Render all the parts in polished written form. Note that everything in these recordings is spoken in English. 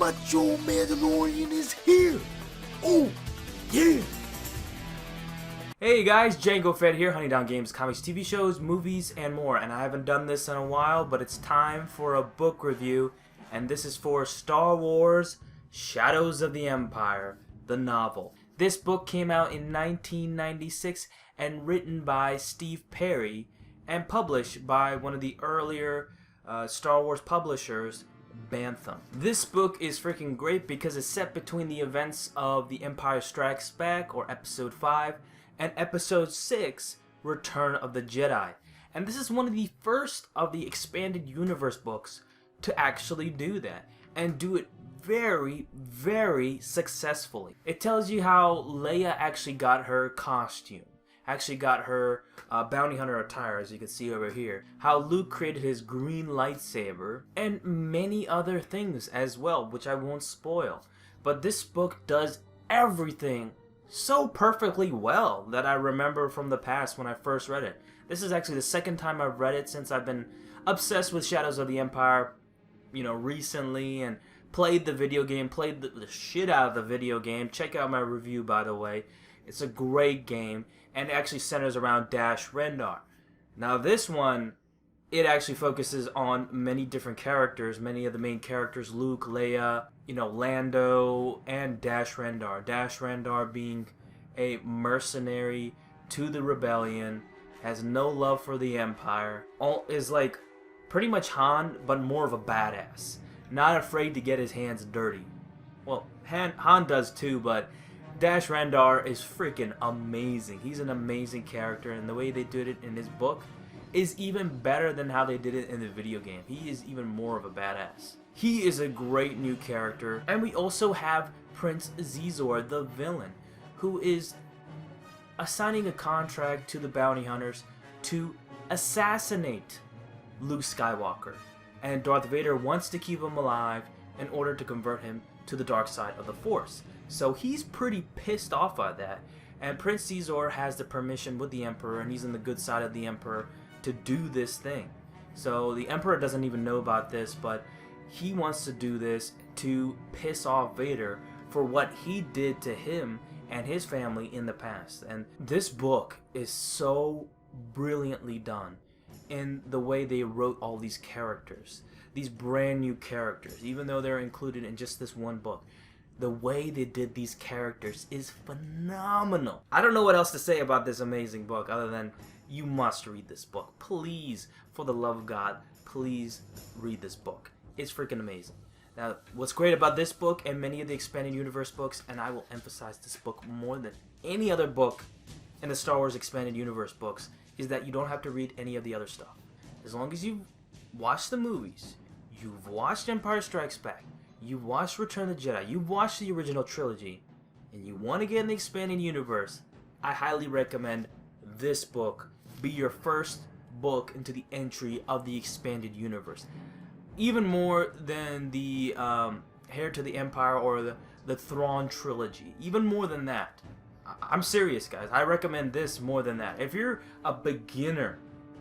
Macho Mandalorian is here! Oh, yeah! Hey guys, Django Fed here, Honey Down Games, comics, TV shows, movies, and more. And I haven't done this in a while, but it's time for a book review. And this is for Star Wars Shadows of the Empire, the novel. This book came out in 1996 and written by Steve Perry and published by one of the earlier Star Wars publishers, Bantam. This book is freaking great because it's set between the events of The Empire Strikes Back, or Episode 5, and Episode 6, Return of the Jedi. And this is one of the first of the Expanded Universe books to actually do that, and do it very, very successfully. It tells you how Leia actually got her costume, actually got her bounty hunter attire, as you can see over here, how Luke created his green lightsaber, and many other things as well, which I won't spoil. But this book does everything so perfectly well that I remember from the past when I first read it. This is actually the second time I've read it since I've been obsessed with Shadows of the Empire, recently, and played the video game, played the shit out of the video game. Check out my review, by the way. It's a great game, and it actually centers around Dash Rendar. Now this one, it actually focuses on many different characters, many of the main characters, Luke, Leia, Lando, and Dash Rendar. Dash Rendar being a mercenary to the rebellion, has no love for the Empire, is like pretty much Han, but more of a badass. Not afraid to get his hands dirty. Well, Han does too, but Dash Rendar is freaking amazing. He's an amazing character, and the way they did it in his book is even better than how they did it in the video game. He is even more of a badass. He is a great new character. And we also have Prince Xizor, the villain, who is assigning a contract to the bounty hunters to assassinate Luke Skywalker. And Darth Vader wants to keep him alive in order to convert him to the dark side of the Force. So he's pretty pissed off at that. And Prince Xizor has the permission with the Emperor, and he's on the good side of the Emperor, to do this thing. So the Emperor doesn't even know about this, but he wants to do this to piss off Vader for what he did to him and his family in the past. And this book is so brilliantly done in the way they wrote all these characters, these brand new characters, even though they're included in just this one book. The way they did these characters is phenomenal. I don't know what else to say about this amazing book other than you must read this book. Please, for the love of God, please read this book. It's freaking amazing. Now, what's great about this book and many of the Expanded Universe books, and I will emphasize this book more than any other book in the Star Wars Expanded Universe books, is that you don't have to read any of the other stuff. As long as you've watched the movies, you've watched Empire Strikes Back, you've watched Return of the Jedi, you've watched the original trilogy, and you want to get in the Expanded Universe, I highly recommend this book be your first book into the entry of the Expanded Universe. Even more than the Heir to the Empire or the Thrawn trilogy. Even more than that. I'm serious, guys. I recommend this more than that. If you're a beginner,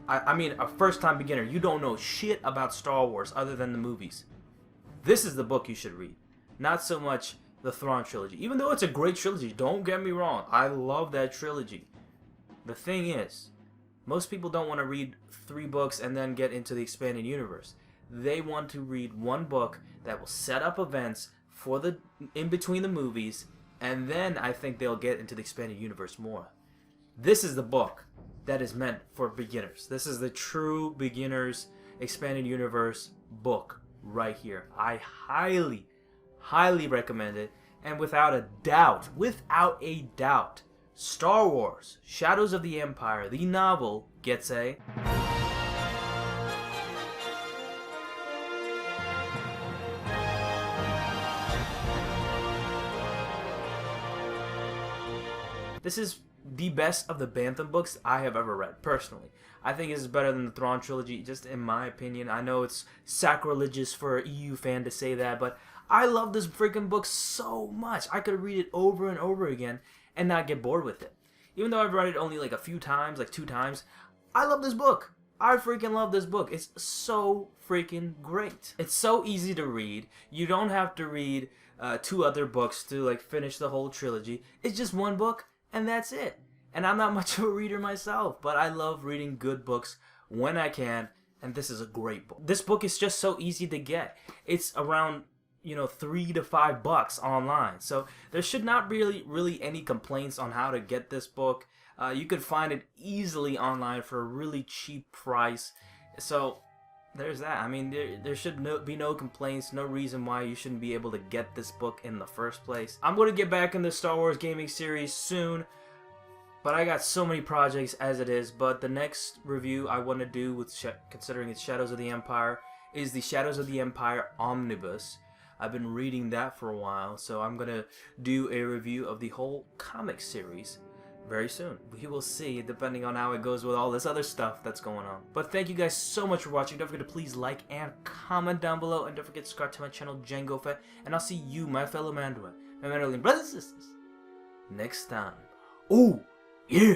I mean a first-time beginner, you don't know shit about Star Wars other than the movies, this is the book you should read. Not so much the Thrawn trilogy. Even though it's a great trilogy, don't get me wrong. I love that trilogy. The thing is, most people don't want to read 3 books and then get into the Expanded Universe. They want to read one book that will set up events for the in between the movies, and then I think they'll get into the Expanded Universe more. This is the book that is meant for beginners. This is the true beginner's Expanded Universe book right here. I highly, highly recommend it. And without a doubt, Star Wars Shadows of the Empire, the novel, gets a... This is the best of the Bantam books I have ever read, personally. I think this is better than the Thrawn trilogy, just in my opinion. I know it's sacrilegious for an EU fan to say that, but I love this freaking book so much. I could read it over and over again and not get bored with it. Even though I've read it only like a few times, like 2 times, I love this book. I freaking love this book. It's so freaking great. It's so easy to read. You don't have to read 2 other books to like finish the whole trilogy. It's just one book and that's it. And I'm not much of a reader myself, but I love reading good books when I can, and this is a great book. This book is just so easy to get. It's around, you know, $3 to $5 online. So there should not really any complaints on how to get this book. You could find it easily online for a really cheap price. So there's that. I mean, there should be no complaints, no reason why you shouldn't be able to get this book in the first place. I'm going to get back in the Star Wars gaming series soon, but I got so many projects as it is. But the next review I want to do, with considering it's Shadows of the Empire, is the Shadows of the Empire Omnibus. I've been reading that for a while, so I'm going to do a review of the whole comic series very soon. We will see, depending on how it goes with all this other stuff that's going on. But thank you guys so much for watching. Don't forget to please like and comment down below, and don't forget to subscribe to my channel, Django Fett, and I'll see you, my fellow Mandalorian, my Mandalorian brothers and sisters, next time. Oh, yeah!